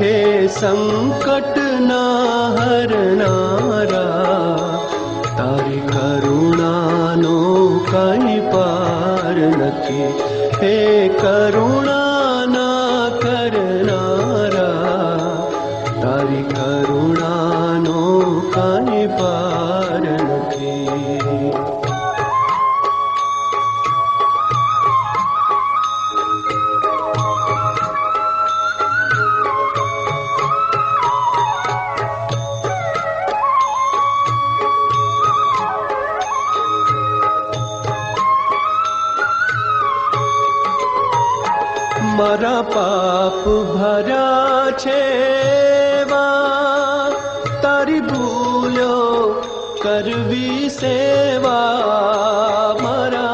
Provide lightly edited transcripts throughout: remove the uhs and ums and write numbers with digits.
हे संकट ना हरनारा, तारी करुणानो कई पार नथी। हे करुणा ना करनारा, तारी करुणानो कई पार नथी। मारा पाप भरा छेवा, तारी भूलो करवी सेवा। मारा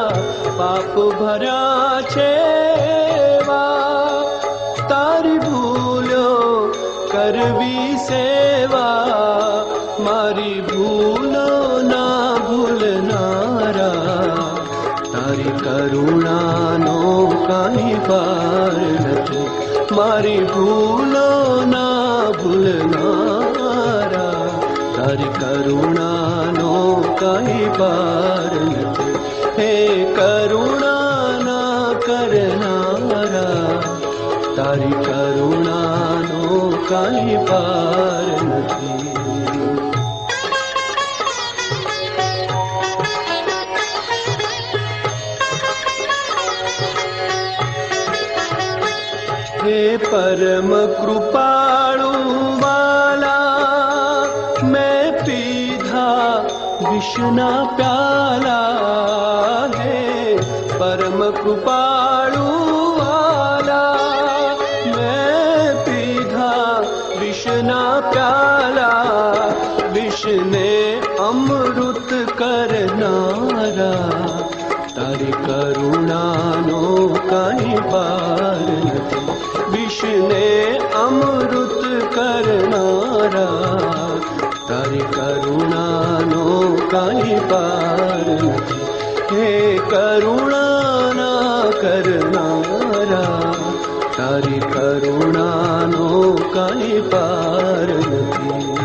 पाप भरा छेवा, तारी भूलो करवी सेवा। मारी भूलो ना भूलनारा, तारी करुणानो काई पार नथी। मारी भूलो ना भूलनारा, तारी करुणानो काई पार नथी। हे करुणा ना करनारा, तारी करुणानो काई पार नथी। हे परम कृपाळु वाला, मैं पीधा विषना प्याला। हे परम कृपाळु वाला, मैं पीधा विषना प्याला। विष ने अमृत करनारा, तारी करुणानो काई पार नथी। विष ने अमृत करनारा, तारी करुणानो काई पार नथी। हे करुणा ना करनारा, तारी करुणानो काई पार नथी।